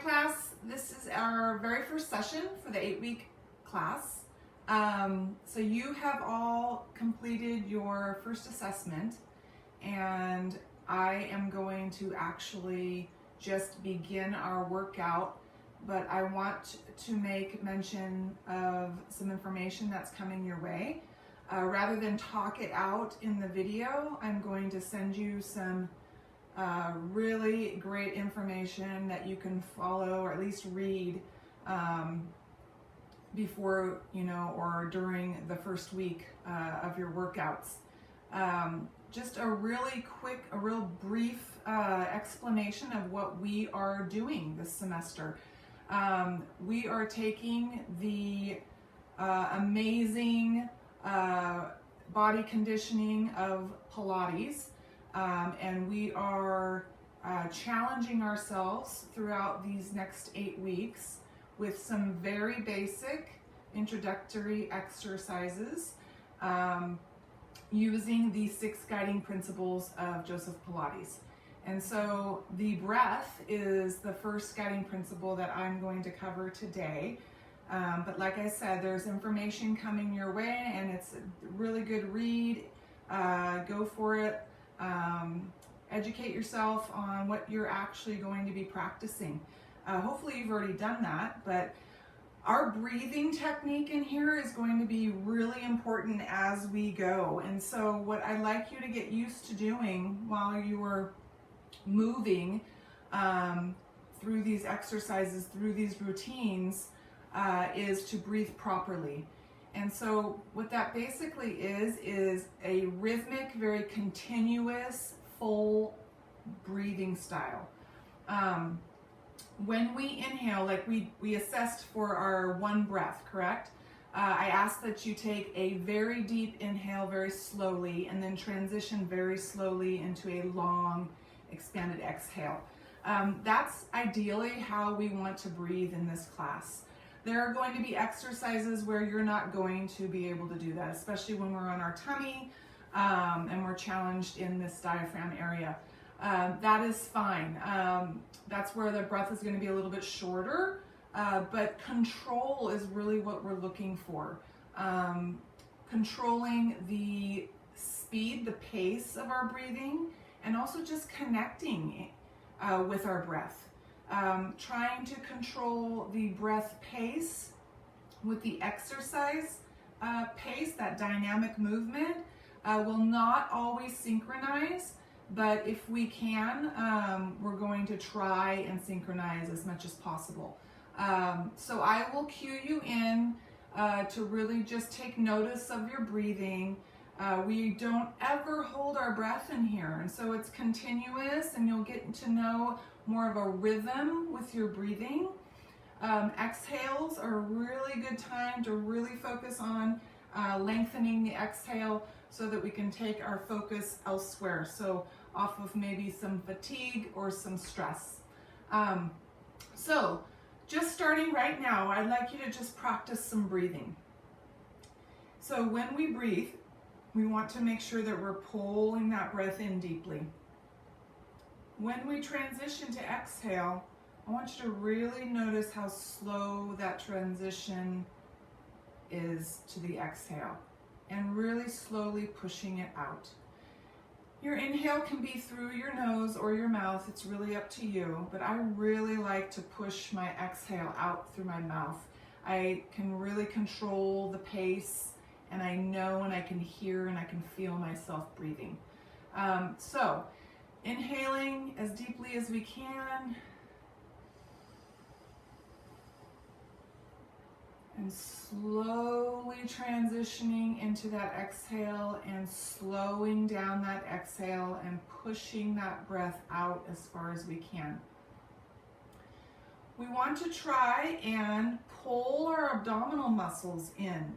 class, this is our very first session for the 8-week class. So you have all completed your first assessment, and I am going to actually just begin our workout, but I want to make mention of some information that's coming your way. Rather than talk it out in the video, I'm going to send you some really great information that you can follow or at least read before, or during the first week of your workouts. Just a really quick, a real brief explanation of what we are doing this semester. We are taking the amazing body conditioning of Pilates, and we are challenging ourselves throughout these next 8 weeks with some very basic introductory exercises using the 6 guiding principles of Joseph Pilates. And so the breath is the first guiding principle that I'm going to cover today. But like I said, there's information coming your way, and it's a really good read. Go for it. Educate yourself on what you're actually going to be practicing. Hopefully you've already done that, but our breathing technique in here is going to be really important as we go. And so what I'd like you to get used to doing while you are moving through these exercises, through these routines, is to breathe properly. And so what that basically is a rhythmic, very continuous, full breathing style. When we inhale, like we assessed for our 1 breath, correct? I ask that you take a very deep inhale very slowly and then transition very slowly into a long, expanded exhale. That's ideally how we want to breathe in this class. There are going to be exercises where you're not going to be able to do that, especially when we're on our tummy and we're challenged in this diaphragm area. That is fine. That's where the breath is going to be a little bit shorter, but control is really what we're looking for. Controlling the speed, the pace of our breathing, and also just connecting with our breath. Trying to control the breath pace with the exercise pace, that dynamic movement, will not always synchronize, but if we can, we're going to try and synchronize as much as possible. So I will cue you in to really just take notice of your breathing. We don't ever hold our breath in here, and so it's continuous, and you'll get to know more of a rhythm with your breathing. Exhales are a really good time to really focus on lengthening the exhale so that we can take our focus elsewhere, so off of maybe some fatigue or some stress. So just starting right now, I'd like you to just practice some breathing. So when we breathe, we want to make sure that we're pulling that breath in deeply. When we transition to exhale, I want you to really notice how slow that transition is to the exhale, and really slowly pushing it out. Your inhale can be through your nose or your mouth, it's really up to you, but I really like to push my exhale out through my mouth. I can really control the pace, and I know and I can hear and I can feel myself breathing. So inhaling as deeply as we can, and slowly transitioning into that exhale and slowing down that exhale and pushing that breath out as far as we can. We want to try and pull our abdominal muscles in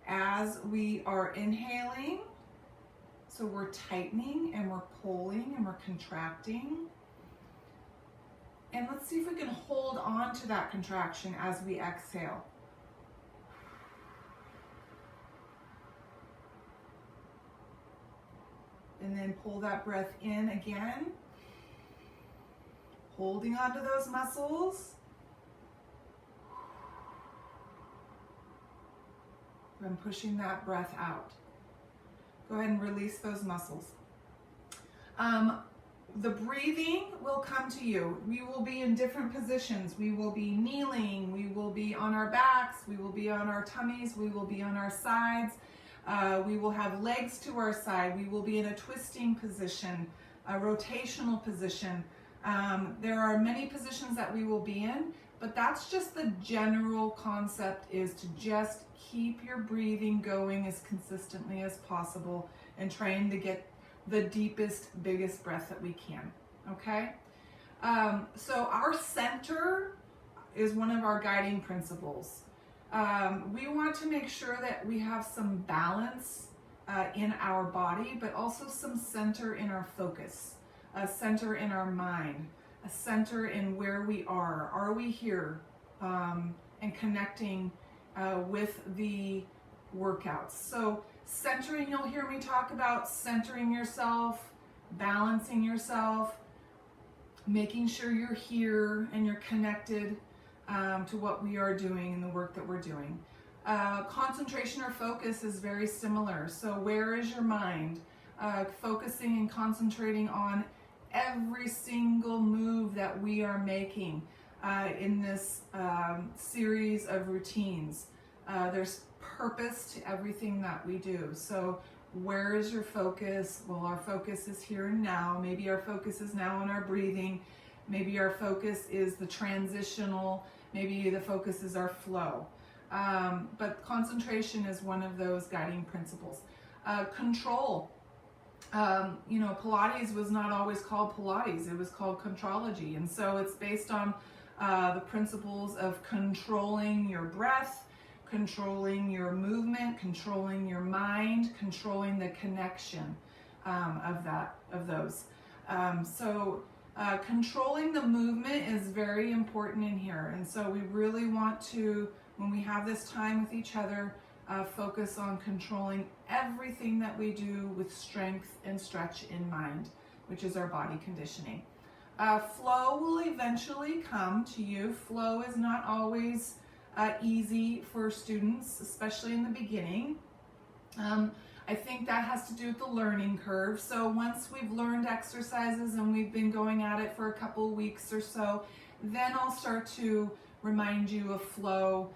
as we are inhaling. So we're tightening and we're pulling and we're contracting. And let's see if we can hold on to that contraction as we exhale. And then pull that breath in again. holding onto those muscles. And pushing that breath out. Go ahead and release those muscles. The breathing will come to you. We will be in different positions. We will be kneeling. We will be on our backs. We will be on our tummies. We will be on our sides. We will have legs to our side. We will be in a twisting position, a rotational position. There are many positions that we will be in, but that's just the general concept, is to just keep your breathing going as consistently as possible and trying to get the deepest, biggest breath that we can, okay? So our center is one of our guiding principles. We want to make sure that we have some balance in our body, but also some center in our focus, a center in our mind, a center in where we are. Are we here? And connecting with the workouts. So centering, you'll hear me talk about centering yourself, balancing yourself, making sure you're here and you're connected to what we are doing and the work that we're doing. Concentration or focus is very similar. So where is your mind? Focusing and concentrating on every single move that we are making in this series of routines. There's purpose to everything that we do. So where is your focus? Well, our focus is here and now. Maybe our focus is now on our breathing. Maybe our focus is the transitional. Maybe the focus is our flow. But concentration is one of those guiding principles. Control. Pilates was not always called Pilates. It was called Contrology. And so it's based on the principles of controlling your breath, controlling your movement, controlling your mind, controlling the connection of those. Controlling the movement is very important in here. And so we really want to, when we have this time with each other, focus on controlling everything that we do with strength and stretch in mind, which is our body conditioning. Flow will eventually come to you. Flow is not always easy for students, especially in the beginning. I think that has to do with the learning curve. So once we've learned exercises and we've been going at it for a couple weeks or so, then I'll start to remind you of flow.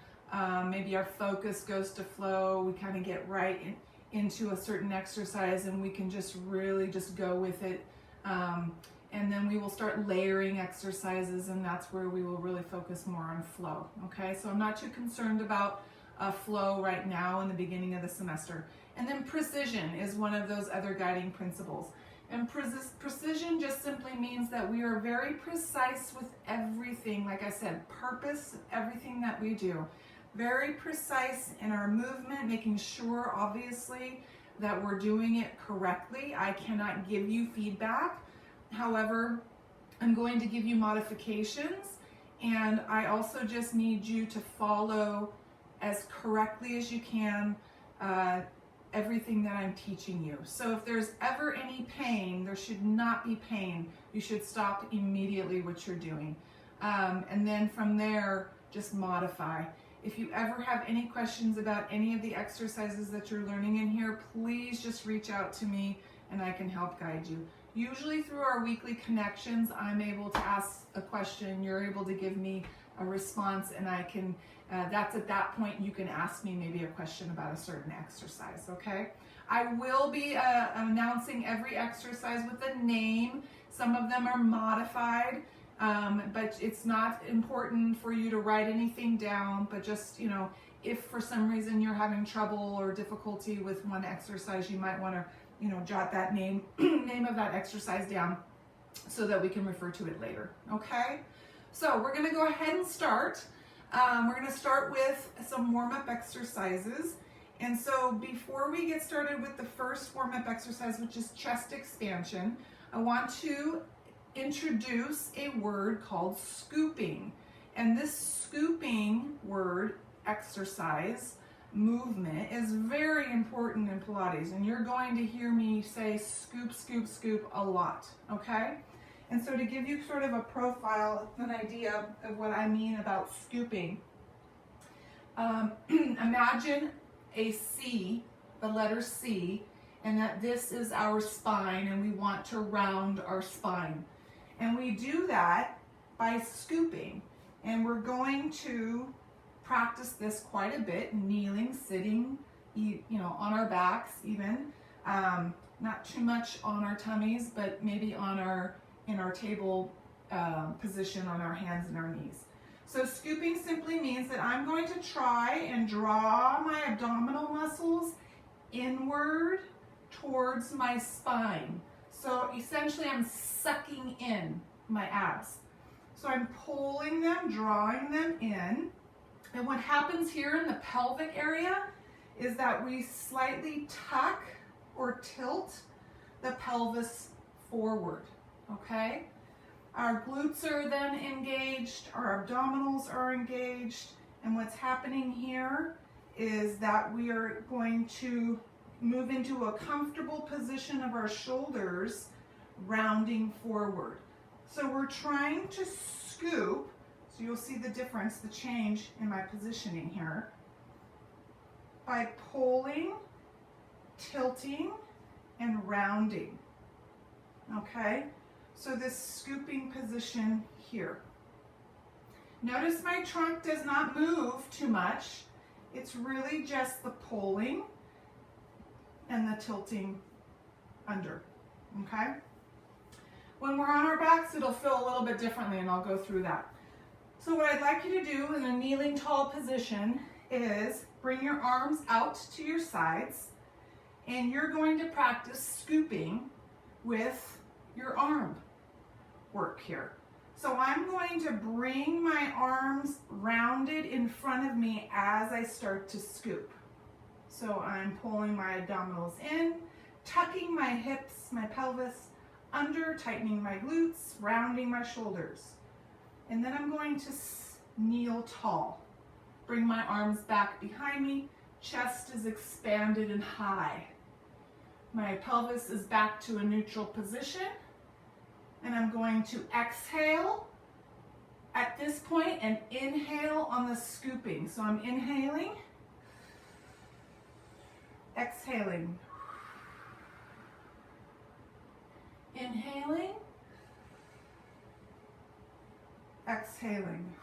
Maybe our focus goes to flow. We kind of get right into a certain exercise and we can just really just go with it. And then we will start layering exercises, and that's where we will really focus more on flow. Okay, so I'm not too concerned about flow right now in the beginning of the semester. And then precision is one of those other guiding principles. And precision just simply means that we are very precise with everything. Like I said, purpose, everything that we do. Very precise in our movement, making sure, obviously, that we're doing it correctly. I cannot give you feedback. However, I'm going to give you modifications, and I also just need you to follow as correctly as you can everything that I'm teaching you. So if there's ever any pain, there should not be pain. You should stop immediately what you're doing. And then from there, just modify. If you ever have any questions about any of the exercises that you're learning in here, please just reach out to me and I can help guide you. Usually through our weekly connections, I'm able to ask a question, you're able to give me a response, and I can, that's at that point you can ask me maybe a question about a certain exercise, okay? I will be announcing every exercise with a name. Some of them are modified, but it's not important for you to write anything down, but just, if for some reason you're having trouble or difficulty with one exercise, you might want to jot that name of that exercise down so that we can refer to it later, okay? So we're gonna go ahead and start. We're gonna start with some warm-up exercises. And so before we get started with the first warm-up exercise, which is chest expansion, I want to introduce a word called scooping. And this scooping word exercise movement is very important in Pilates, and you're going to hear me say scoop, scoop, scoop a lot, okay? And so to give you sort of a profile, an idea of what I mean about scooping, imagine a C, the letter C, and that this is our spine, and we want to round our spine. And we do that by scooping. And we're going to practice this quite a bit, kneeling, sitting, on our backs even. Not too much on our tummies, but maybe in our table position on our hands and our knees. So scooping simply means that I'm going to try and draw my abdominal muscles inward towards my spine. So essentially I'm sucking in my abs. So I'm pulling them, drawing them in. And what happens here in the pelvic area is that we slightly tuck or tilt the pelvis forward, okay? Our glutes are then engaged, our abdominals are engaged, and what's happening here is that we are going to move into a comfortable position of our shoulders, rounding forward. So we're trying to scoop, so you'll see the difference, the change in my positioning here, by pulling, tilting, and rounding, okay? So this scooping position here. Notice my trunk does not move too much. It's really just the pulling and the tilting under, okay? When we're on our backs, it'll feel a little bit differently, and I'll go through that. So what I'd like you to do in a kneeling tall position is bring your arms out to your sides, and you're going to practice scooping with your arm work here. So I'm going to bring my arms rounded in front of me as I start to scoop. So I'm pulling my abdominals in, tucking my hips, my pelvis under, tightening my glutes, rounding my shoulders. And then I'm going to kneel tall. Bring my arms back behind me, chest is expanded and high. My pelvis is back to a neutral position, and I'm going to exhale at this point and inhale on the scooping. So I'm inhaling, exhaling, inhaling, exhaling.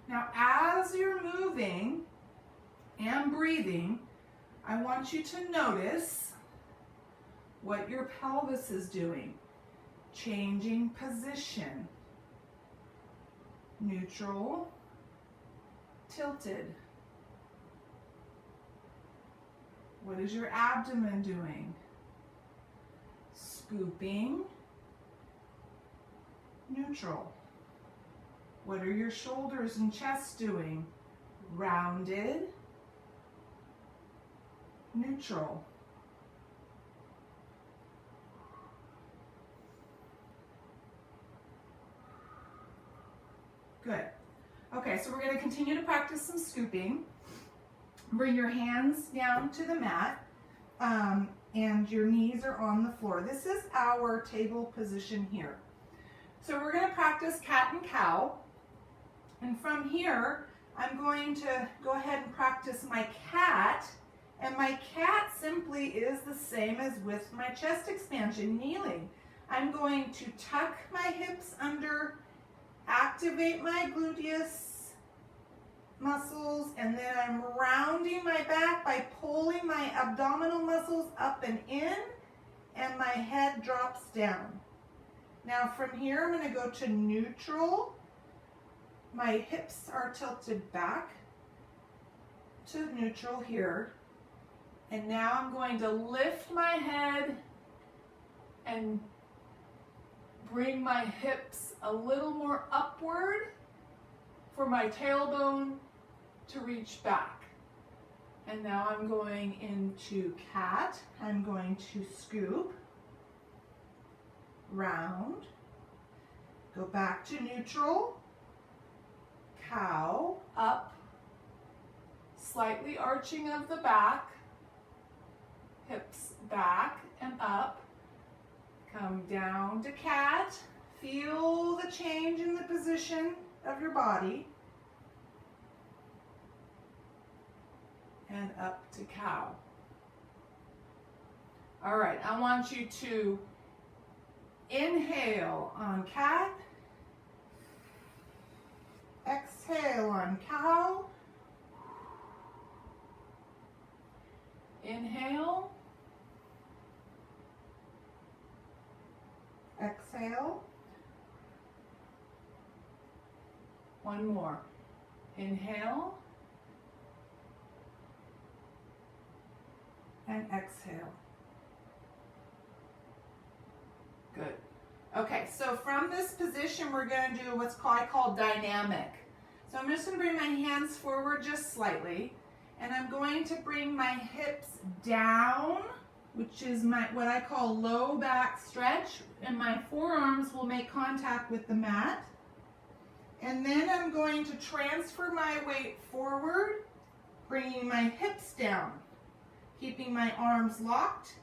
Now, as you're moving and breathing, I want you to notice what your pelvis is doing. Changing position. Neutral, tilted. What is your abdomen doing? Scooping, neutral. What are your shoulders and chest doing? Rounded, neutral. Good. Okay, so we're going to continue to practice some scooping. Bring your hands down to the mat, and your knees are on the floor. This is our table position here. So we're going to practice cat and cow. And from here, I'm going to go ahead and practice my cat. And my cat simply is the same as with my chest expansion, kneeling. I'm going to tuck my hips under, activate my gluteus muscles, and then I'm rounding my back by pulling my abdominal muscles up and in, and my head drops down. Now from here, I'm going to go to neutral. My hips are tilted back to neutral here. And now I'm going to lift my head and bring my hips a little more upward for my tailbone to reach back. And now I'm going into cat. I'm going to scoop, round, go back to neutral, cow, up, slightly arching of the back, hips back and up, Come down to cat. Feel the change in the position of your body. And up to cow. All right, I want you to inhale on cat. Exhale on cow. Inhale. Exhale. One more. Inhale. And exhale. Good. Okay, so from this position, we're going to do what's I call dynamic. So I'm just going to bring my hands forward just slightly, and I'm going to bring my hips down, which is what I call low back stretch, and my forearms will make contact with the mat. And then I'm going to transfer my weight forward, bringing my hips down, keeping my arms locked.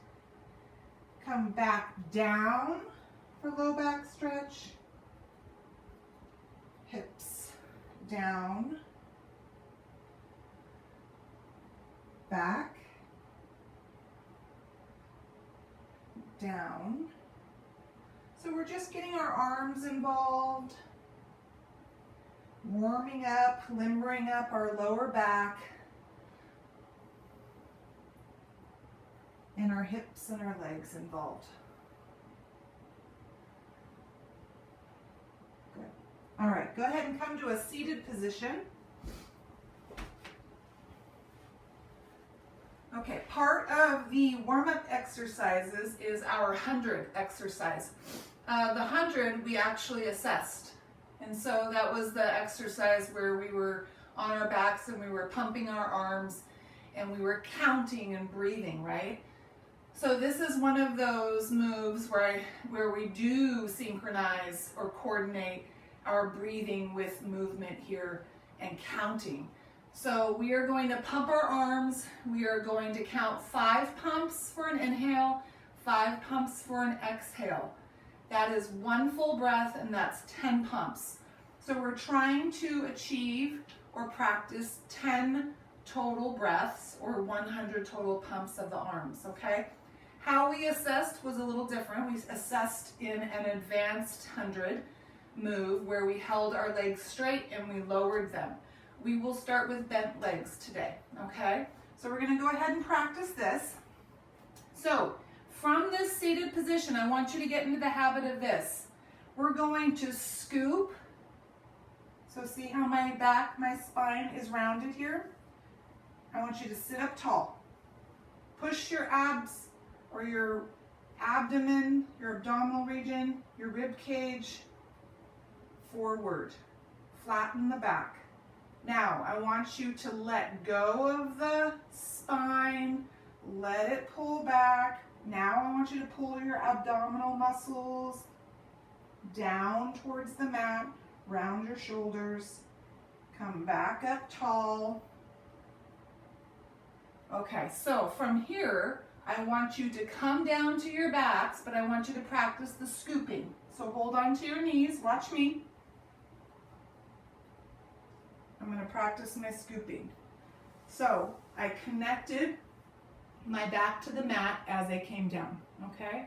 Come back down for low back stretch. Hips down, back, down. So we're just getting our arms involved, warming up, limbering up our lower back, and our hips and our legs involved. Good. All right, go ahead and come to a seated position. Okay, part of the warm-up exercises is our 100 exercise. The 100 we actually assessed. And so that was the exercise where we were on our backs and we were pumping our arms and we were counting and breathing, right? So this is one of those moves where we do synchronize or coordinate our breathing with movement here and counting. So we are going to pump our arms. We are going to count 5 pumps for an inhale, 5 pumps for an exhale. That is 1 full breath, and that's 10 pumps. So we're trying to achieve or practice 10 total breaths or 100 total pumps of the arms, okay? How we assessed was a little different. We assessed in an advanced 100 move where we held our legs straight and we lowered them. We will start with bent legs today, okay? So we're gonna go ahead and practice this. So from this seated position, I want you to get into the habit of this. We're going to scoop. So see how my back, my spine is rounded here? I want you to sit up tall. Push your abs or your abdomen, your abdominal region, your rib cage forward. Flatten the back. Now, I want you to let go of the spine, let it pull back. Now I want you to pull your abdominal muscles down towards the mat, round your shoulders, come back up tall. Okay, so from here, I want you to come down to your backs, but I want you to practice the scooping. So hold on to your knees, watch me. I'm going to practice my scooping. So I connected my back to the mat as I came down, okay?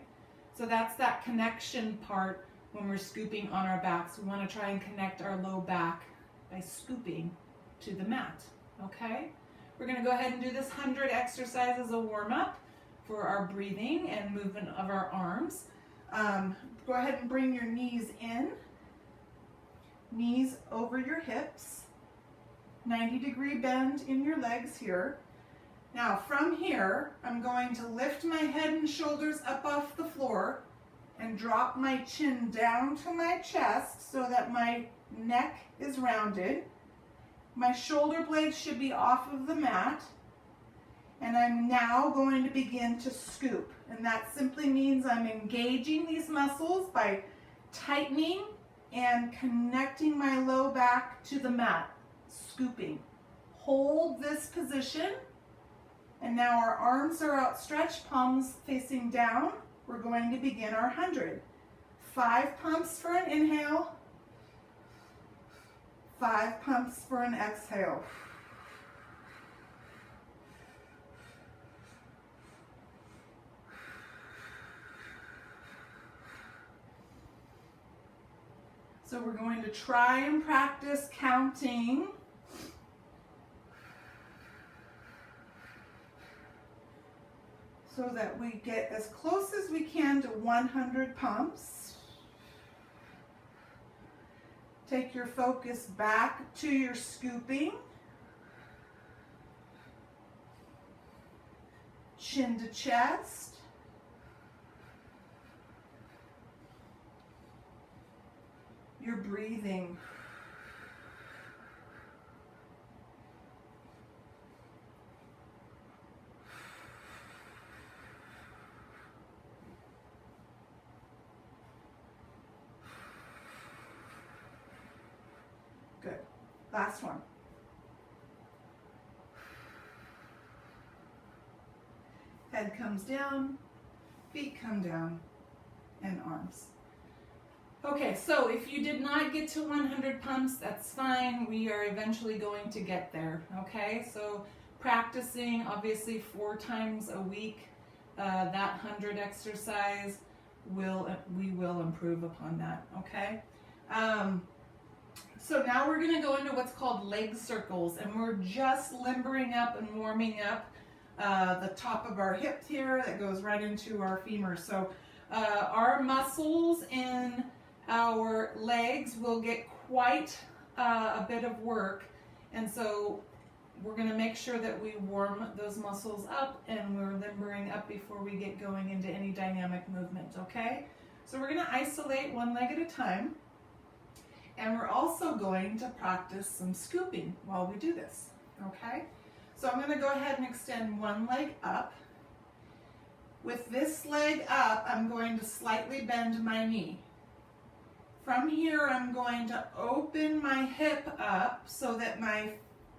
So that's that connection part when we're scooping on our backs. We want to try and connect our low back by scooping to the mat, okay? We're going to go ahead and do this 100 exercise as a warm-up for our breathing and movement of our arms. Go ahead and bring your knees in, knees over your hips, 90-degree bend in your legs here. Now from here, I'm going to lift my head and shoulders up off the floor and drop my chin down to my chest so that my neck is rounded. My shoulder blades should be off of the mat. And I'm now going to begin to scoop. And that simply means I'm engaging these muscles by tightening and connecting my low back to the mat. Scooping. Hold this position. And now our arms are outstretched, palms facing down. we're going to begin our 100. 5 pumps for an inhale, 5 pumps for an exhale. So we're going to try and practice counting so that we get as close as we can to 100 pumps. Take your focus back to your scooping. Chin to chest. You're breathing. Good. Last one. Head comes down, feet come down, and arms. Okay, so if you did not get to 100 pumps, that's fine. We are eventually going to get there, okay? So practicing, obviously 4 times a week, that 100 exercise, we will improve upon that, okay? So now we're gonna go into what's called leg circles, and we're just limbering up and warming up the top of our hip here that goes right into our femur. So our muscles in our legs will get quite a bit of work, and so we're going to make sure that we warm those muscles up and we're limbering up before we get going into any dynamic movement, okay? So we're going to isolate one leg at a time, and we're also going to practice some scooping while we do this, okay? So I'm going to go ahead and extend one leg up. With this leg up, I'm going to slightly bend my knee. From here, I'm going to open my hip up so that my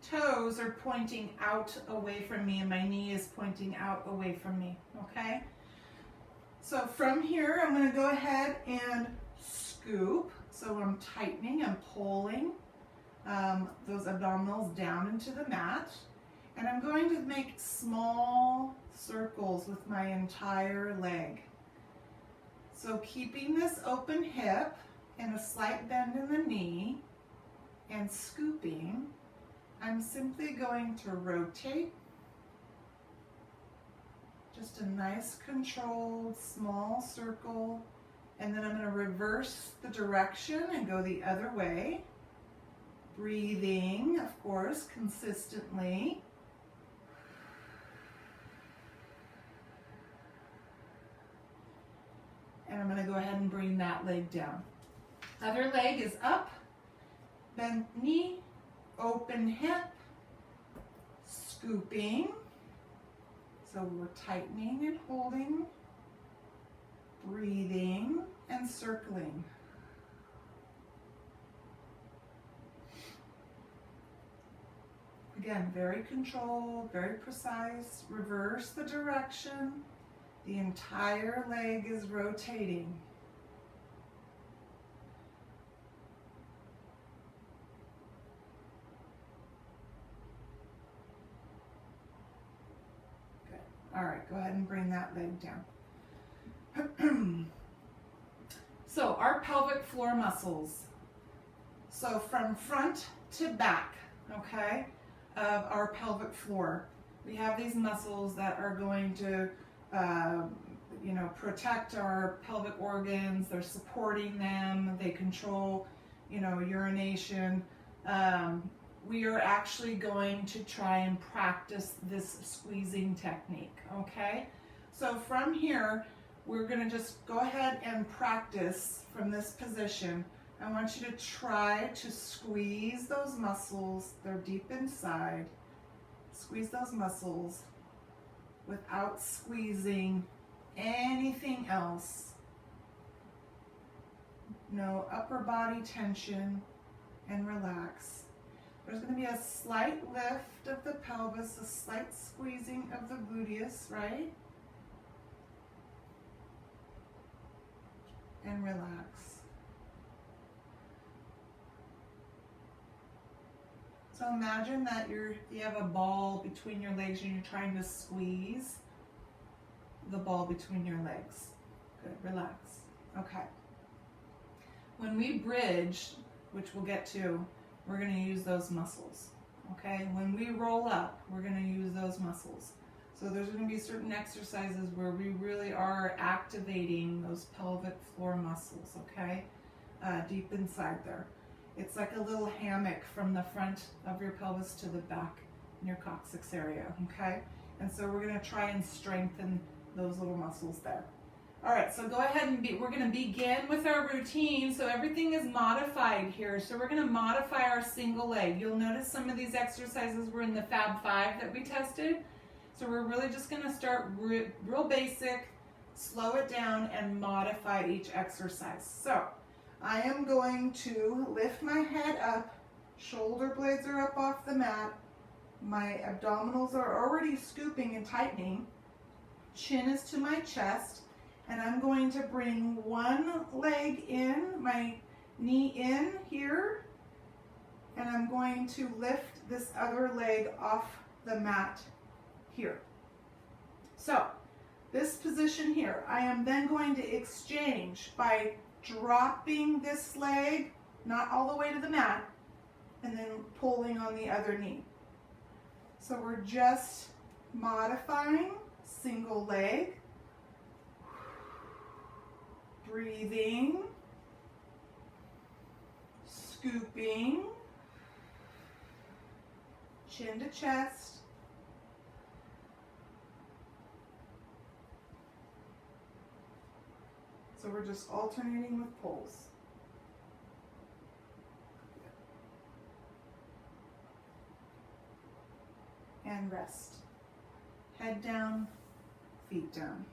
toes are pointing out away from me and my knee is pointing out away from me, okay? So from here, I'm going to go ahead and scoop. So I'm tightening and pulling those abdominals down into the mat. And I'm going to make small circles with my entire leg. So keeping this open hip, and a slight bend in the knee, and scooping, I'm simply going to rotate, just a nice controlled small circle, and then I'm going to reverse the direction and go the other way, breathing, of course, consistently. And I'm going to go ahead and bring that leg down. Other leg is up, bent knee, open hip, scooping. So we're tightening and holding, breathing, and circling. Again, very controlled, very precise. Reverse the direction. The entire leg is rotating. All right, go ahead and bring that leg down. So our pelvic floor muscles. So from front to back, okay, of our pelvic floor, we have these muscles that are going to, protect our pelvic organs. They're supporting them. They control, urination. We are actually going to try and practice this squeezing technique, okay? So from here, we're going to just go ahead and practice from this position. I want you to try to squeeze those muscles. They're deep inside. Squeeze those muscles without squeezing anything else. No upper body tension, and relax. There's going to be a slight lift of the pelvis, a slight squeezing of the gluteus, right? and relax. So imagine that you have a ball between your legs and you're trying to squeeze the ball between your legs. Good, relax. Okay. When we bridge, which we'll get to, we're going to use those muscles. Okay? When we roll up, we're going to use those muscles. So there's going to be certain exercises where we really are activating those pelvic floor muscles, okay? Deep inside there. It's like a little hammock from the front of your pelvis to the back in your coccyx area, okay? And so we're going to try and strengthen those little muscles there. All right, so go ahead and we're going to begin with our routine. So everything is modified here. So we're going to modify our single leg. You'll notice some of these exercises were in the Fab 5 that we tested. So we're really just going to start real basic, slow it down, and modify each exercise. So I am going to lift my head up, shoulder blades are up off the mat, my abdominals are already scooping and tightening, chin is to my chest, and I'm going to bring one leg in, my knee in here, and I'm going to lift this other leg off the mat here. So this position here, I am then going to exchange by dropping this leg, not all the way to the mat, and then pulling on the other knee. So we're just modifying single leg, breathing, scooping, chin to chest, so we're just alternating with pulls. And rest. Head down, feet down.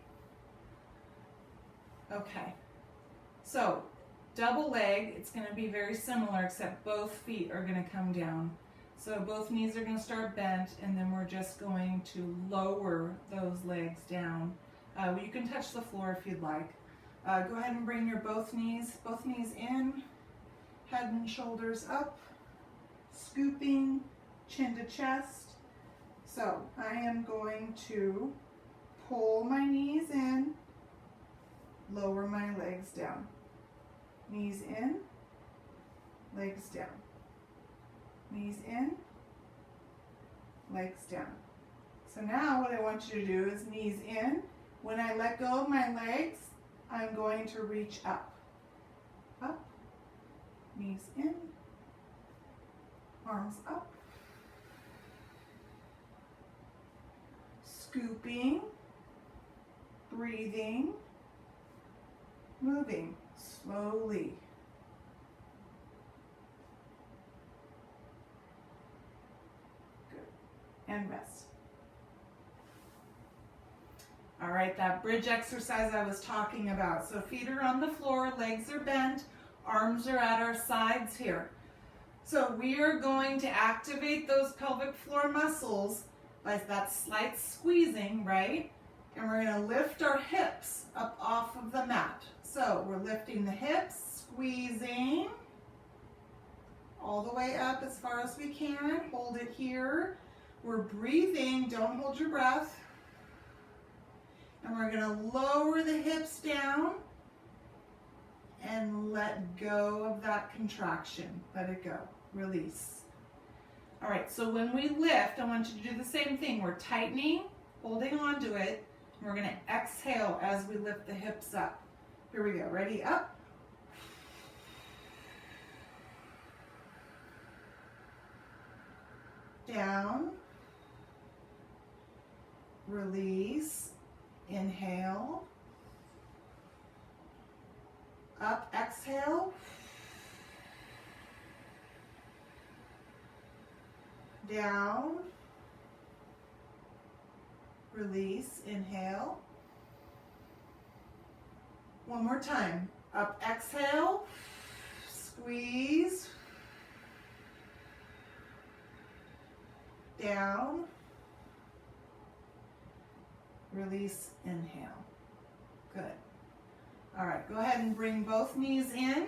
Okay, so double leg, it's going to be very similar except both feet are going to come down. So both knees are going to start bent, and then we're just going to lower those legs down. You can touch the floor if you'd like. Go ahead and bring your both knees in, head and shoulders up, scooping, chin to chest. So I am going to pull my knees in, lower my legs down. Knees in, legs down. Knees in, legs down. So now what I want you to do is knees in. When I let go of my legs, I'm going to reach up. Up, knees in, arms up. Scooping, breathing, moving slowly. Good. And rest. All right, that bridge exercise I was talking about. So feet are on the floor, legs are bent, arms are at our sides here. So we are going to activate those pelvic floor muscles by that slight squeezing, right? And we're going to lift our hips up off of the mat. So we're lifting the hips, squeezing all the way up as far as we can. Hold it here. We're breathing, don't hold your breath. And we're going to lower the hips down and let go of that contraction. Let it go. Release. All right, so when we lift, I want you to do the same thing. We're tightening, holding on to it. And we're going to exhale as we lift the hips up. Here we go. Ready? Up. Down. Release. Inhale. Up. Exhale. Down, release, inhale. One more time. Up, exhale, squeeze. Down, release, inhale. Good. All right, go ahead and bring both knees in.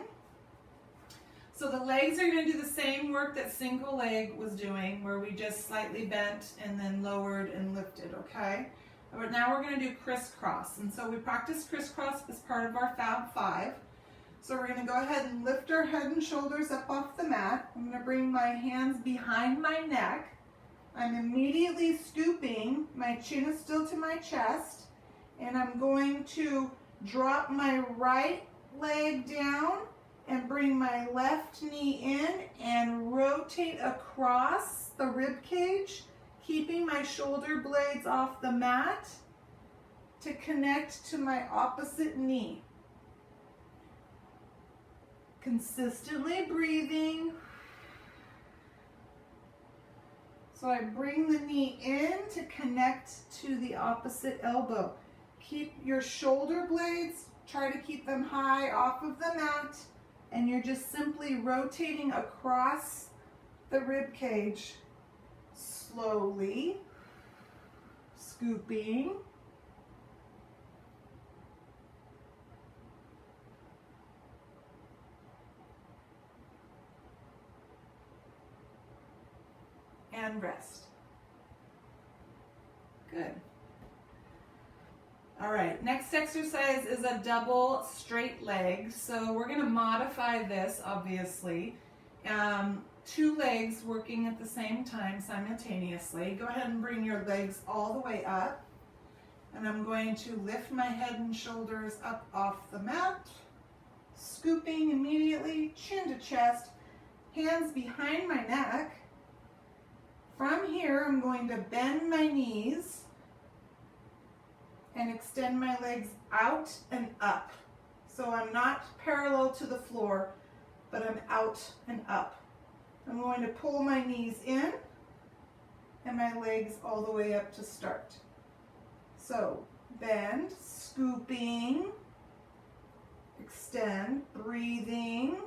So the legs are going to do the same work that single leg was doing, where we just slightly bent and then lowered and lifted, okay? But now we're going to do crisscross. And so we practice crisscross as part of our Fab 5. So we're going to go ahead and lift our head and shoulders up off the mat. I'm going to bring my hands behind my neck. I'm immediately scooping. My chin is still to my chest. And I'm going to drop my right leg down and bring my left knee in and rotate across the rib cage, keeping my shoulder blades off the mat to connect to my opposite knee. Consistently breathing. So I bring the knee in to connect to the opposite elbow. Keep your shoulder blades, try to keep them high off of the mat, and you're just simply rotating across the rib cage slowly, scooping. And rest. Good. All right, next exercise is a double straight leg. So we're going to modify this, obviously. 2 legs working at the same time simultaneously. Go ahead and bring your legs all the way up. And I'm going to lift my head and shoulders up off the mat, scooping immediately, chin to chest, hands behind my neck. From here, I'm going to bend my knees and extend my legs out and up. So I'm not parallel to the floor, but I'm out and up. I'm going to pull my knees in and my legs all the way up to start. So bend, scooping, extend, breathing.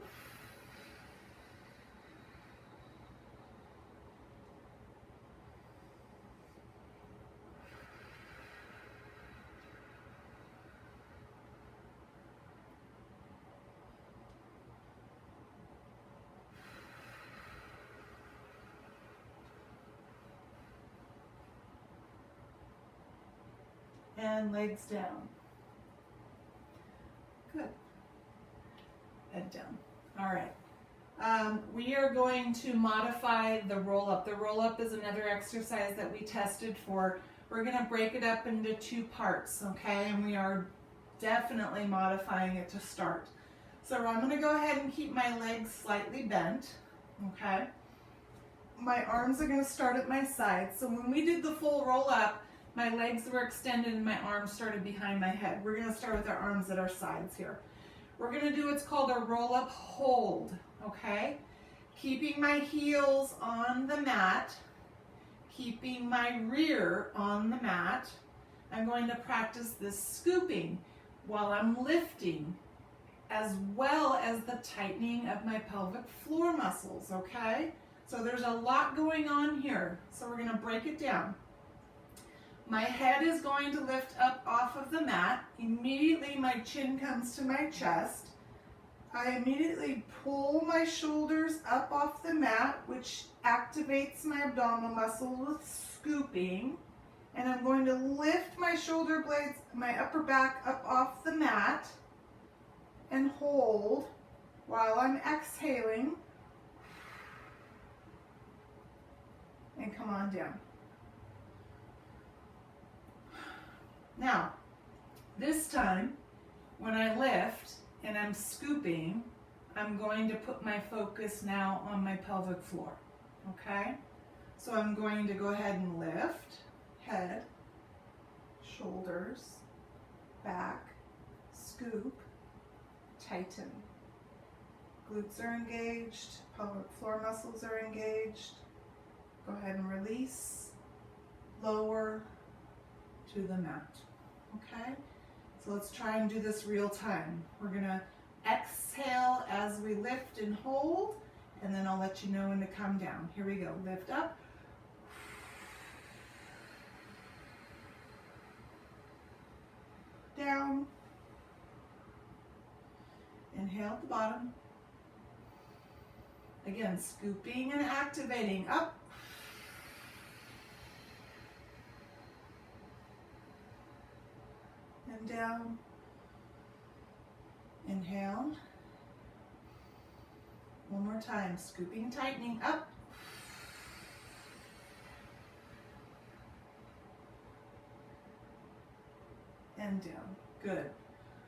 And legs down. Good. Head down. All right. We are going to modify the roll up. The roll up is another exercise that we tested for. We're going to break it up into 2 parts, okay? And we are definitely modifying it to start. So I'm going to go ahead and keep my legs slightly bent, okay? My arms are going to start at my sides. So when we did the full roll up, my legs were extended and my arms started behind my head. We're going to start with our arms at our sides here. We're going to do what's called a roll-up hold, okay? Keeping my heels on the mat, keeping my rear on the mat. I'm going to practice this scooping while I'm lifting, as well as the tightening of my pelvic floor muscles, okay? So there's a lot going on here. So we're going to break it down. My head is going to lift up off of the mat. Immediately my chin comes to my chest. I immediately pull my shoulders up off the mat, which activates my abdominal muscles with scooping. And I'm going to lift my shoulder blades, my upper back up off the mat and hold while I'm exhaling. And come on down. Now, this time, when I lift and I'm scooping, I'm going to put my focus now on my pelvic floor, okay? So I'm going to go ahead and lift, head, shoulders, back, scoop, tighten. Glutes are engaged, pelvic floor muscles are engaged. Go ahead and release, lower to the mat. Okay, so let's try and do this real time. We're gonna exhale as we lift and hold, and then I'll let you know when to come down. Here we go, lift up. Down. Inhale at the bottom. Again, scooping and activating. Up. And down. Inhale. One more time. Scooping, tightening. Up. And down. Good.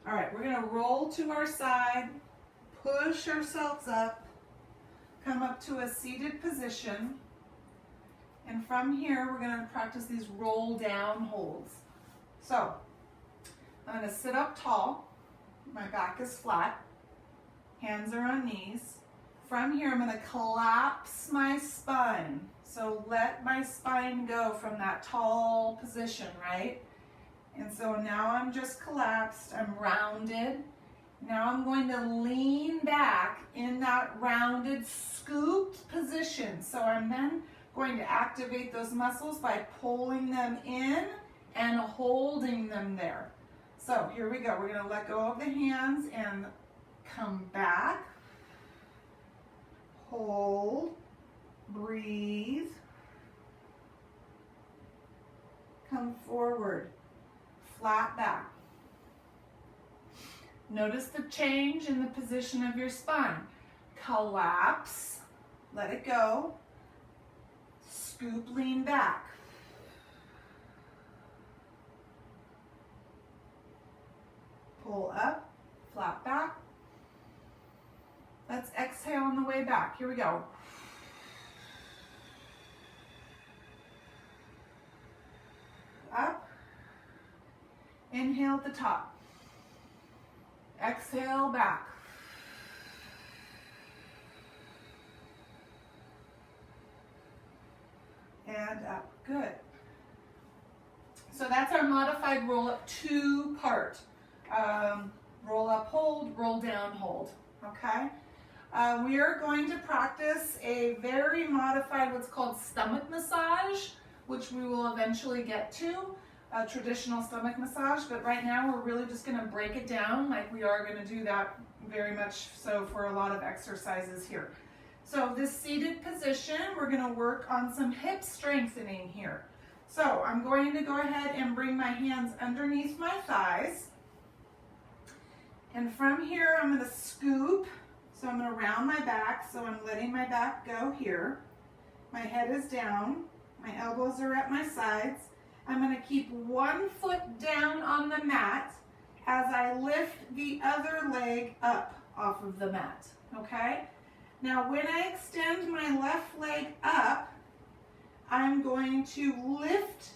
All right, we're going to roll to our side, push ourselves up, come up to a seated position, and from here we're going to practice these roll down holds. So, I'm going to sit up tall, my back is flat, hands are on knees. From here I'm going to collapse my spine, so let my spine go from that tall position, right? And so now I'm just collapsed, I'm rounded. Now I'm going to lean back in that rounded, scooped position. So I'm then going to activate those muscles by pulling them in and holding them there. So here we go. We're going to let go of the hands and come back. Hold, breathe, come forward. Flat back. Notice the change in the position of your spine. Collapse, let it go. Scoop, lean back. Pull up, flat back. Let's exhale on the way back. Here we go. Up. Inhale at the top. Exhale back. And up. Good. So that's our modified roll-up two-part. Roll-up, hold, roll down, hold. Okay? We are going to practice a very modified, what's called stomach massage, which we will eventually get to. A traditional stomach massage, but right now we're really just going to break it down like we are going to do that very much so for a lot of exercises here. So this seated position, we're going to work on some hip strengthening here. So I'm going to go ahead and bring my hands underneath my thighs, and from here I'm going to scoop. So I'm going to round my back, so I'm letting my back go here. My head is down, my elbows are at my sides. I'm going to keep one foot down on the mat as I lift the other leg up off of the mat, okay? Now when I extend my left leg up, I'm going to lift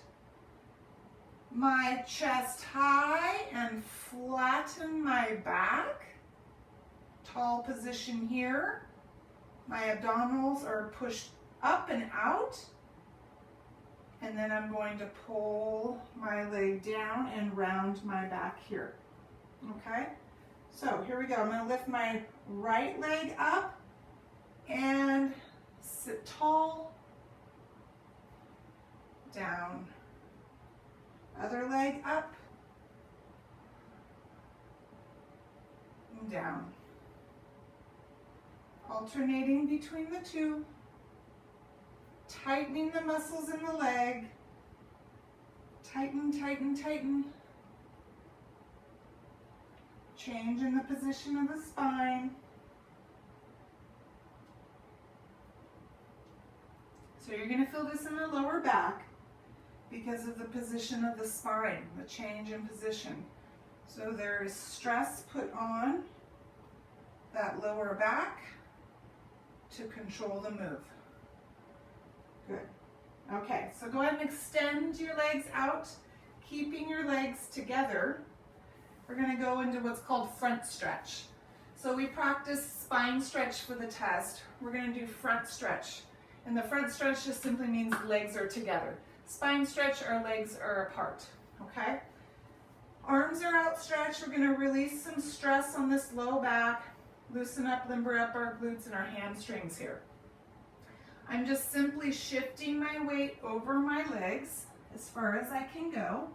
my chest high and flatten my back. Tall position here. My abdominals are pushed up and out. And then I'm going to pull my leg down and round my back here. Okay? So here we go. I'm going to lift my right leg up and sit tall, down. Other leg up and down. Alternating between the two. Tightening the muscles in the leg. Tighten, tighten, tighten. Change in the position of the spine. So you're going to feel this in the lower back because of the position of the spine, the change in position. So there is stress put on that lower back to control the move. Good. Okay, so go ahead and extend your legs out, keeping your legs together. We're going to go into what's called front stretch. So we practice spine stretch for the test. We're going to do front stretch. And the front stretch just simply means legs are together. Spine stretch, our legs are apart. Okay? Arms are outstretched. We're going to release some stress on this low back, loosen up, limber up our glutes and our hamstrings here. I'm just simply shifting my weight over my legs as far as I can go.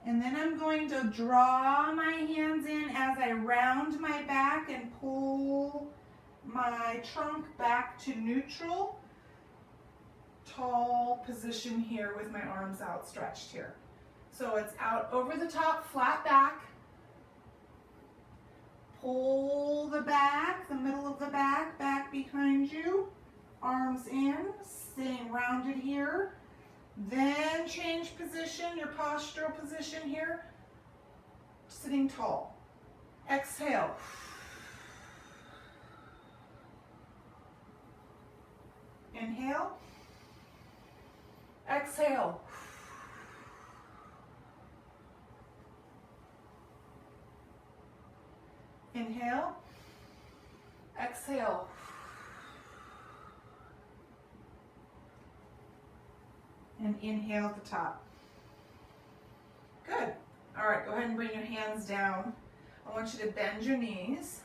And then I'm going to draw my hands in as I round my back and pull my trunk back to neutral. Tall position here with my arms outstretched here. So it's out over the top, flat back. Pull the back, the middle of the back, back behind you. Arms in, staying rounded here. Then change position, your postural position here. Sitting tall. Exhale. Inhale. Exhale. Inhale. Exhale. And inhale at the top. Good. All right, go ahead and bring your hands down. I want you to bend your knees.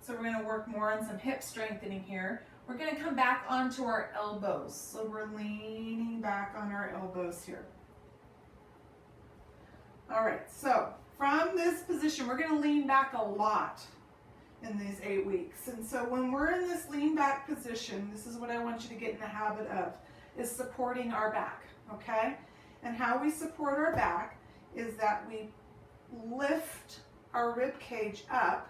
So we're going to work more on some hip strengthening here. We're going to come back onto our elbows. So we're leaning back on our elbows here. All right, so from this position, we're going to lean back a lot in these 8 weeks. And so when we're in this lean back position, this is what I want you to get in the habit of, is supporting our back, okay? And how we support our back is that we lift our rib cage up,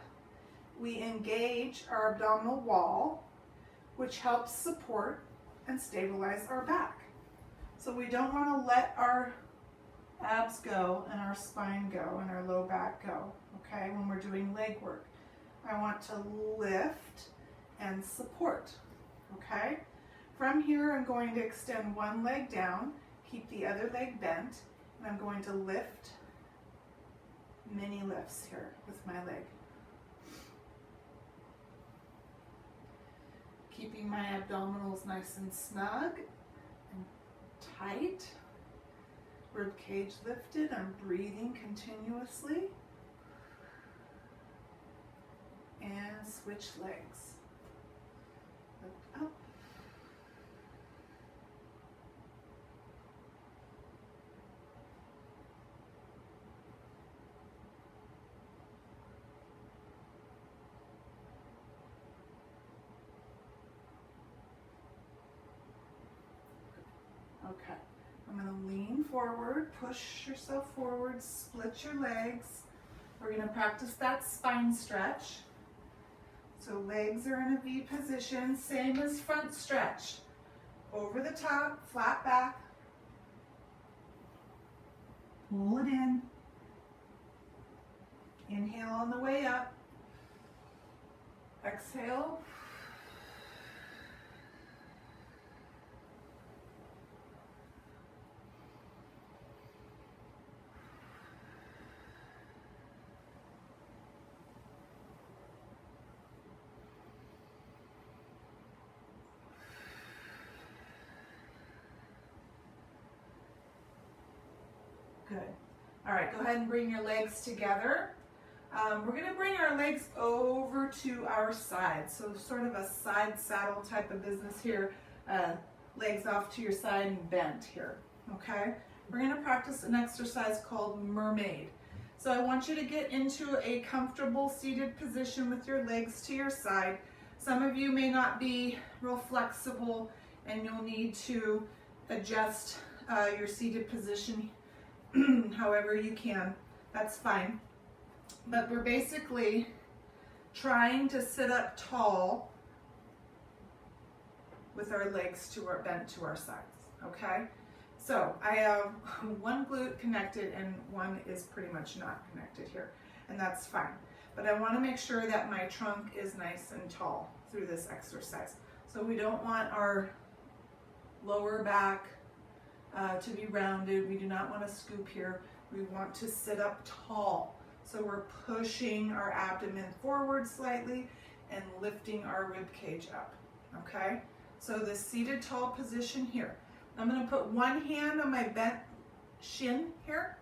we engage our abdominal wall, which helps support and stabilize our back. So we don't want to let our abs go and our spine go and our low back go, okay, when we're doing leg work. I want to lift and support, okay? From here, I'm going to extend one leg down, keep the other leg bent, and I'm going to lift mini lifts here with my leg. Keeping my abdominals nice and snug and tight. Rib cage lifted, I'm breathing continuously. And switch legs. Lift up. Okay, I'm going to lean forward, push yourself forward, split your legs. We're going to practice that spine stretch. So legs are in a V position, same as front stretch. Over the top, flat back. Pull it in. Inhale on the way up. Exhale. Good. All right, go ahead and bring your legs together. We're going to bring our legs over to our side. So sort of a side saddle type of business here. Legs off to your side and bent here. Okay? We're going to practice an exercise called mermaid. So I want you to get into a comfortable seated position with your legs to your side. Some of you may not be real flexible and you'll need to adjust your seated position however you can. That's fine. But we're basically trying to sit up tall with our legs bent to our sides, okay? So I have one glute connected and one is pretty much not connected here, and that's fine. But I want to make sure that my trunk is nice and tall through this exercise. So we don't want our lower back to be rounded. We do not want to scoop here. We want to sit up tall. So we're pushing our abdomen forward slightly and lifting our rib cage up, okay? So this seated tall position here. I'm going to put one hand on my bent shin here,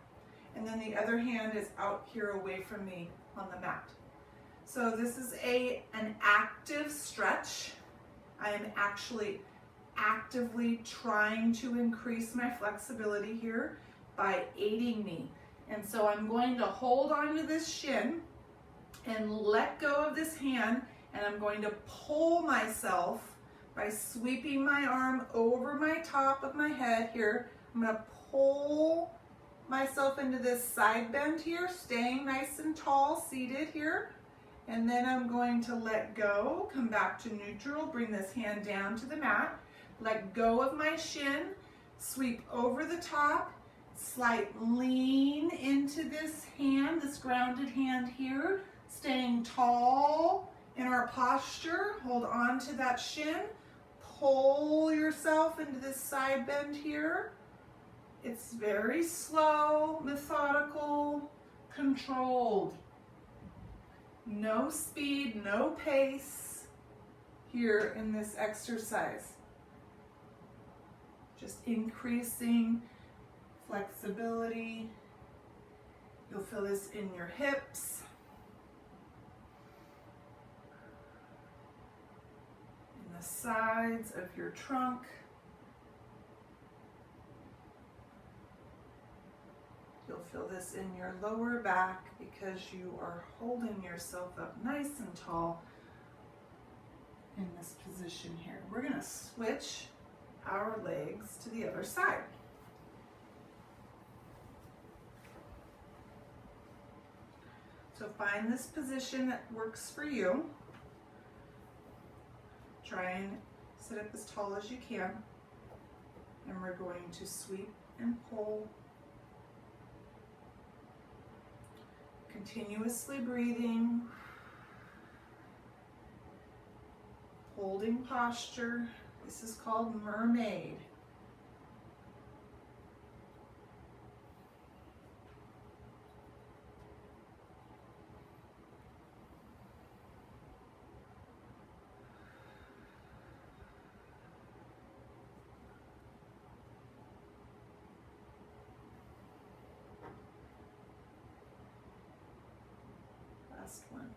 and then the other hand is out here away from me on the mat. So this is an active stretch. I am actually actively trying to increase my flexibility here by aiding me And so I'm going to hold onto this shin and let go of this hand, and I'm going to pull myself by sweeping my arm over my top of my head here. I'm going to pull myself into this side bend here, staying nice and tall, seated here. And then I'm going to let go, come back to neutral, bring this hand down to the mat, let go of my shin, sweep over the top, slight lean into this hand, this grounded hand here, staying tall in our posture. Hold on to that shin, pull yourself into this side bend here. It's very slow, methodical, controlled. No speed, no pace here in this exercise. Just increasing flexibility. You'll feel this in your hips, in the sides of your trunk. You'll feel this in your lower back because you are holding yourself up nice and tall in this position here. We're going to switch our legs to the other side. So find this position that works for you. Try and sit up as tall as you can. And we're going to sweep and pull. Continuously breathing. Holding posture. This is called mermaid. Last one.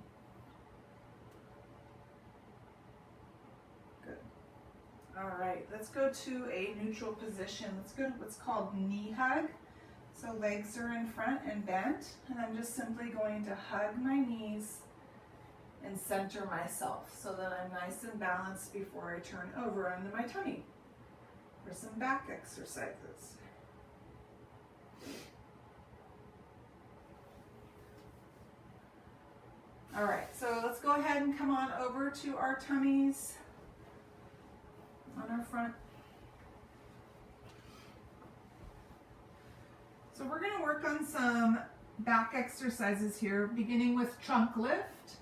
Good. All right, let's go to a neutral position. Let's go to what's called knee hug. So legs are in front and bent, and I'm just simply going to hug my knees and center myself so that I'm nice and balanced before I turn over onto my tummy for some back exercises. All right, so let's go ahead and come on over to our tummies on our front. So we're going to work on some back exercises here, beginning with trunk lift.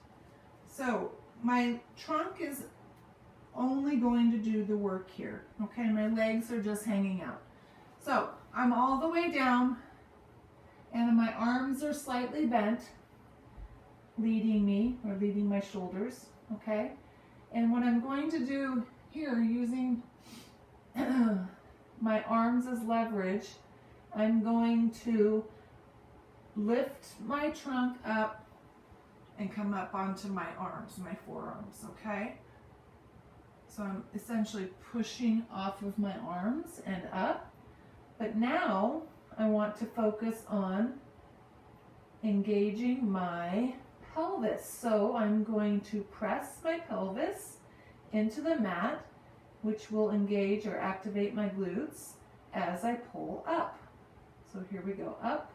So my trunk is only going to do the work here, okay? My legs are just hanging out. So I'm all the way down, and my arms are slightly bent, leading me, or leading my shoulders, okay? And what I'm going to do here, using my arms as leverage, I'm going to lift my trunk up and come up onto my arms, my forearms, okay? So I'm essentially pushing off of my arms and up. But now I want to focus on engaging my pelvis. So I'm going to press my pelvis into the mat, which will engage or activate my glutes as I pull up. So here we go, up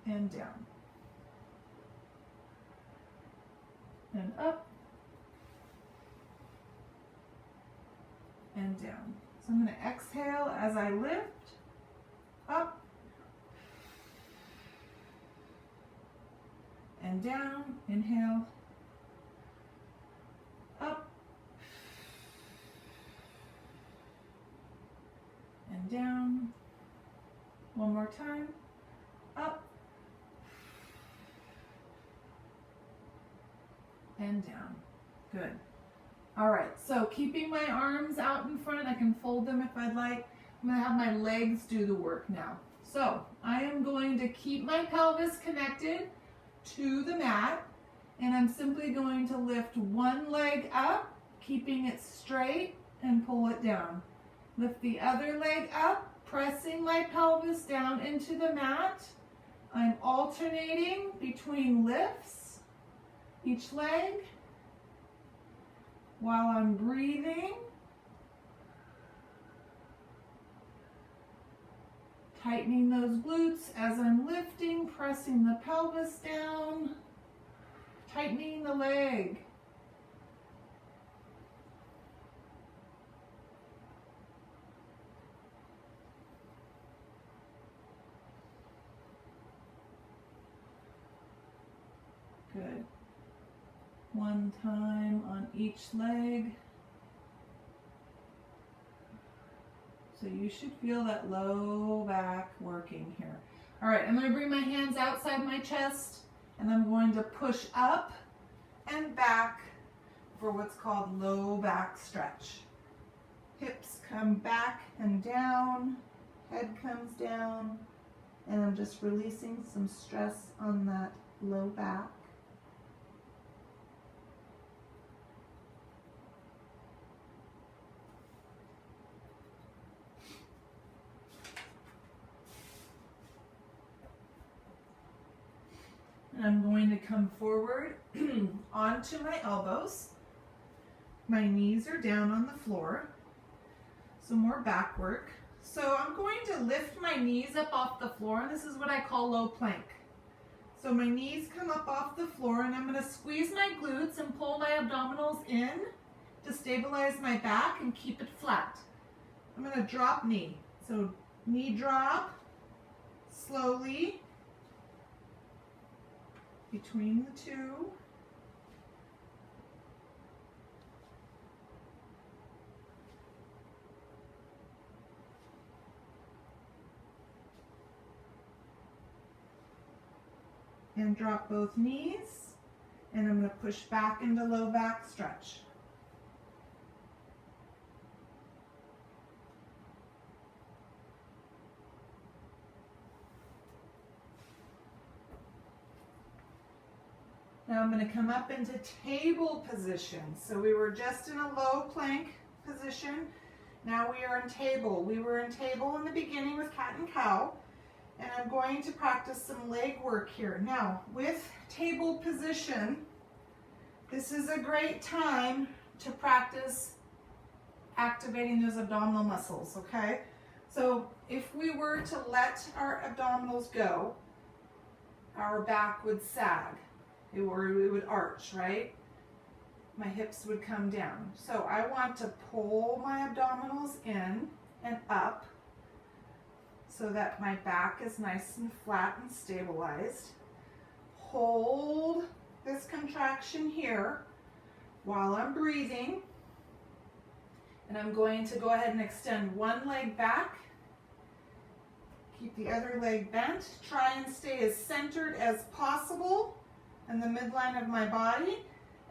and down, and up and down. So I'm going to exhale as I lift, up and down, inhale, up and down. One more time, up and down. Good. All right, so keeping my arms out in front, I can fold them if I'd like. I'm gonna have my legs do the work now. So I am going to keep my pelvis connected to the mat, and I'm simply going to lift one leg up, keeping it straight, and pull it down. Lift the other leg up, pressing my pelvis down into the mat. I'm alternating between lifts, each leg, while I'm breathing. Tightening those glutes as I'm lifting, pressing the pelvis down, tightening the leg. Good. One time on each leg. So you should feel that low back working here. All right, I'm going to bring my hands outside my chest and I'm going to push up and back for what's called low back stretch. Hips come back and down, head comes down, and I'm just releasing some stress on that low back. And I'm going to come forward onto my elbows. My knees are down on the floor. Some more back work. So I'm going to lift my knees up off the floor, and this is what I call low plank. So my knees come up off the floor, and I'm going to squeeze my glutes and pull my abdominals in to stabilize my back and keep it flat. I'm going to drop knee. So knee drop, slowly, between the two. And drop both knees. And I'm going to push back into low back stretch. Now I'm going to come up into table position. So we were just in a low plank position. Now we are in table. We were in table in the beginning with cat and cow. And I'm going to practice some leg work here. Now with table position, this is a great time to practice activating those abdominal muscles, okay? So if we were to let our abdominals go, our back would sag. It would arch, right? My hips would come down. So I want to pull my abdominals in and up so that my back is nice and flat and stabilized. Hold this contraction here while I'm breathing. And I'm going to go ahead and extend one leg back. Keep the other leg bent. Try and stay as centered as possible in the midline of my body,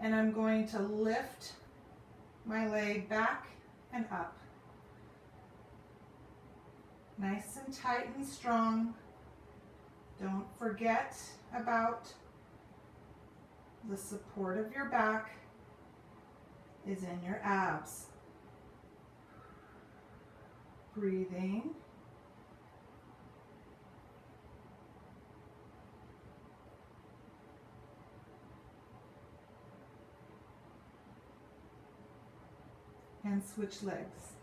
and I'm going to lift my leg back and up. Nice and tight and strong. Don't forget about the support of your back is in your abs. Breathing. And switch legs.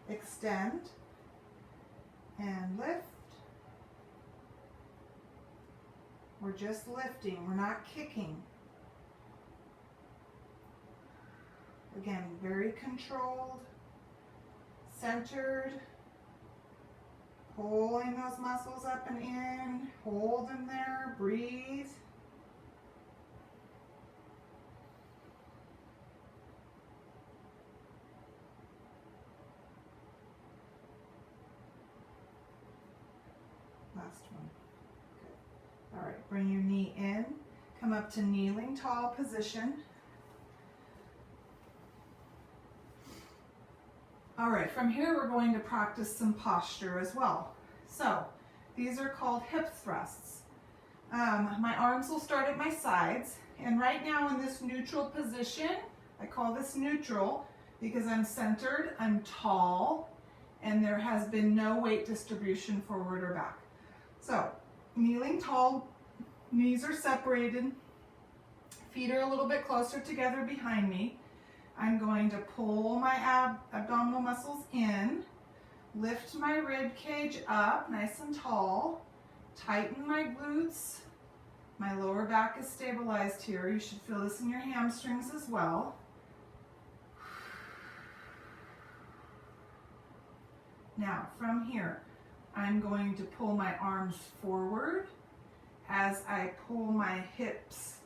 Extend and lift. We're just lifting, we're not kicking. Again, very controlled, centered, pulling those muscles up and in, hold them there, breathe. Last one. Good. All right, bring your knee in. Come up to kneeling tall position. All right, from here we're going to practice some posture as well. So these are called hip thrusts. My arms will start at my sides, and right now in this neutral position, I call this neutral because I'm centered, I'm tall, and there has been no weight distribution forward or back. So, kneeling tall, knees are separated, feet are a little bit closer together behind me. I'm going to pull my abdominal muscles in, lift my rib cage up nice and tall, tighten my glutes. My lower back is stabilized here. You should feel this in your hamstrings as well. Now, from here, I'm going to pull my arms forward as I pull my hips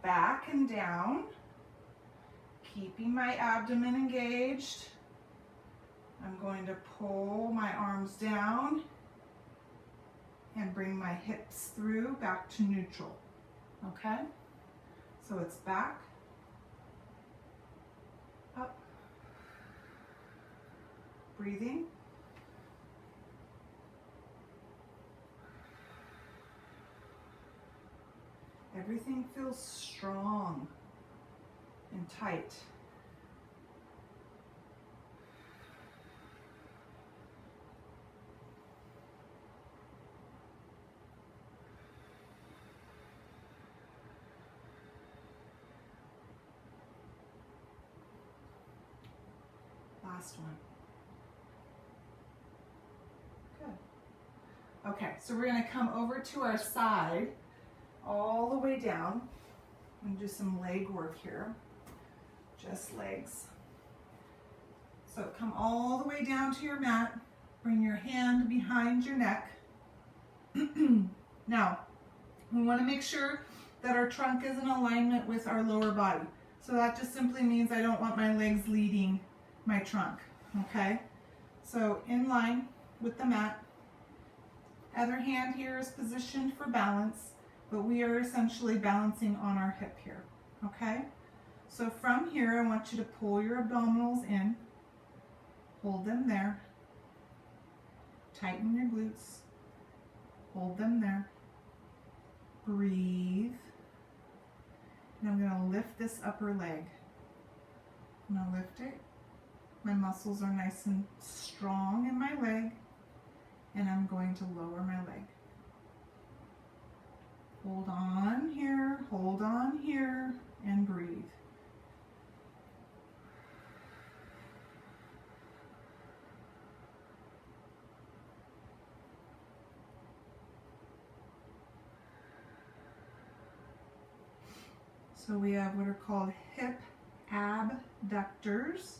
back and down, keeping my abdomen engaged. I'm going to pull my arms down and bring my hips through back to neutral, okay? So it's back, up, breathing. Everything feels strong and tight. Last one. Good. Okay, so we're going to come over to our side all the way down and do some leg work here. Just legs. So come all the way down to your mat. Bring your hand behind your neck. Now, we want to make sure that our trunk is in alignment with our lower body. So that just simply means I don't want my legs leading my trunk, okay? So in line with the mat. Other hand here is positioned for balance, but we are essentially balancing on our hip here, okay? So from here, I want you to pull your abdominals in, hold them there, tighten your glutes, hold them there, breathe, and I'm gonna lift this upper leg. I'm gonna lift it. My muscles are nice and strong in my leg, and I'm going to lower my leg. Hold on here, and breathe. So we have what are called hip abductors.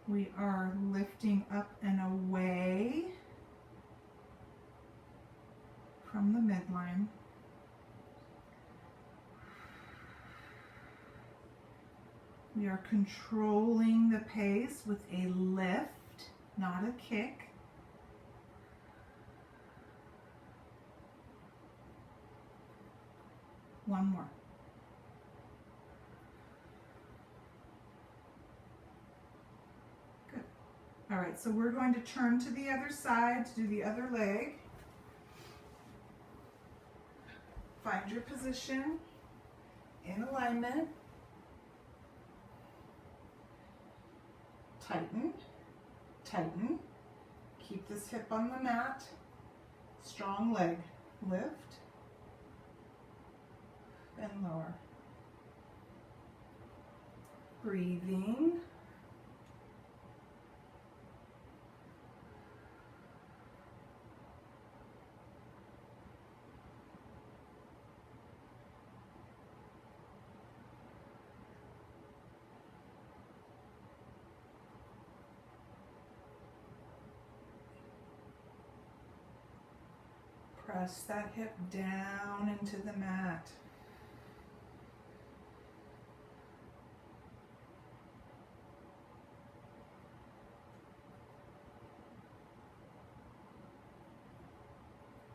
We are lifting up and away from the midline. We are controlling the pace with a lift, not a kick. One more. Good. All right, so we're going to turn to the other side to do the other leg. Find your position in alignment. Tighten, tighten. Keep this hip on the mat. Strong leg. Lift and lower. Breathing. Press that hip down into the mat.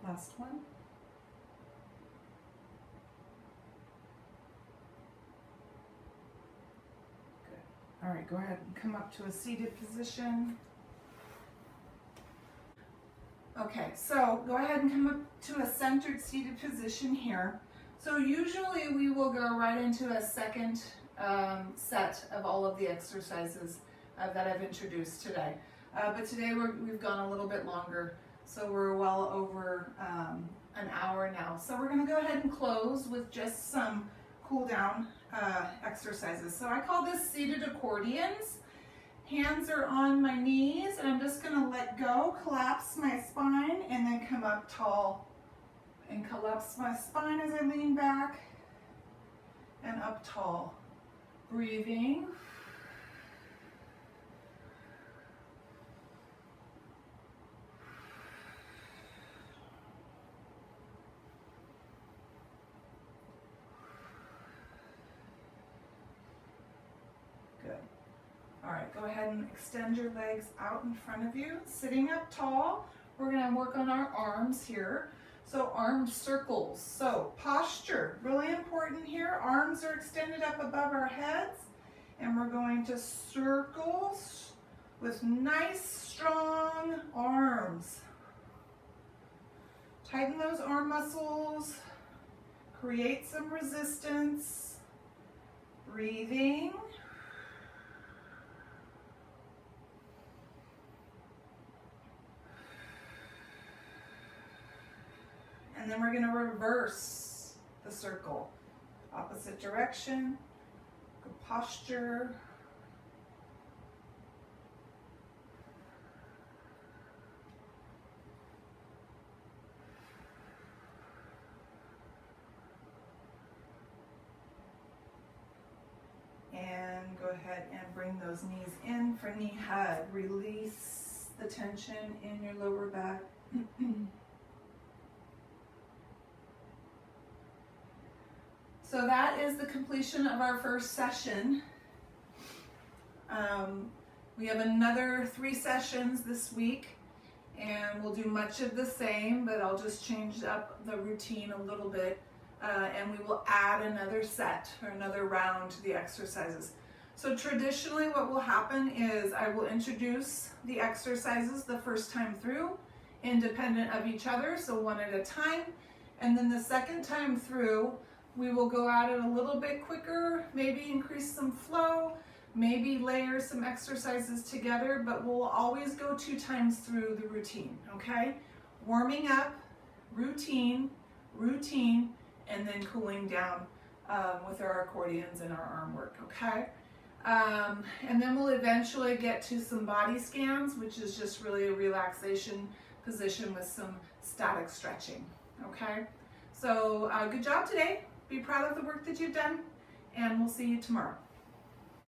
Last one. Good. All right, go ahead and come up to a seated position. Okay, so go ahead and come up to a centered seated position here. So usually we will go right into a second set of all of the exercises that I've introduced today. But today we've gone a little bit longer, so we're well over an hour now. So we're going to go ahead and close with just some cool down exercises. So I call this seated accordions. Hands are on my knees, and I'm just going to let go, collapse my spine, and then come up tall and collapse my spine as I lean back and up tall. Breathing. Good. All right, go ahead and extend your legs out in front of you. Sitting up tall, we're going to work on our arms here. So arm circles. So posture, really important here. Arms are extended up above our heads, and we're going to circle with nice, strong arms. Tighten those arm muscles. Create some resistance. Breathing. And then we're going to reverse the circle. Opposite direction. Good posture. And go ahead and bring those knees in for knee hug. Release the tension in your lower back. So that is the completion of our first session. We have another 3 sessions this week, and we'll do much of the same, but I'll just change up the routine a little bit, and we will add another set or another round to the exercises. So traditionally what will happen is I will introduce the exercises the first time through, independent of each other, so one at a time, and then the second time through, we will go at it a little bit quicker, maybe increase some flow, maybe layer some exercises together, but we'll always go 2 times through the routine, okay? Warming up, routine, routine, and then cooling down with our accordions and our arm work, okay? And then we'll eventually get to some body scans, which is just really a relaxation position with some static stretching, okay? So good job today. Be proud of the work that you've done, and we'll see you tomorrow.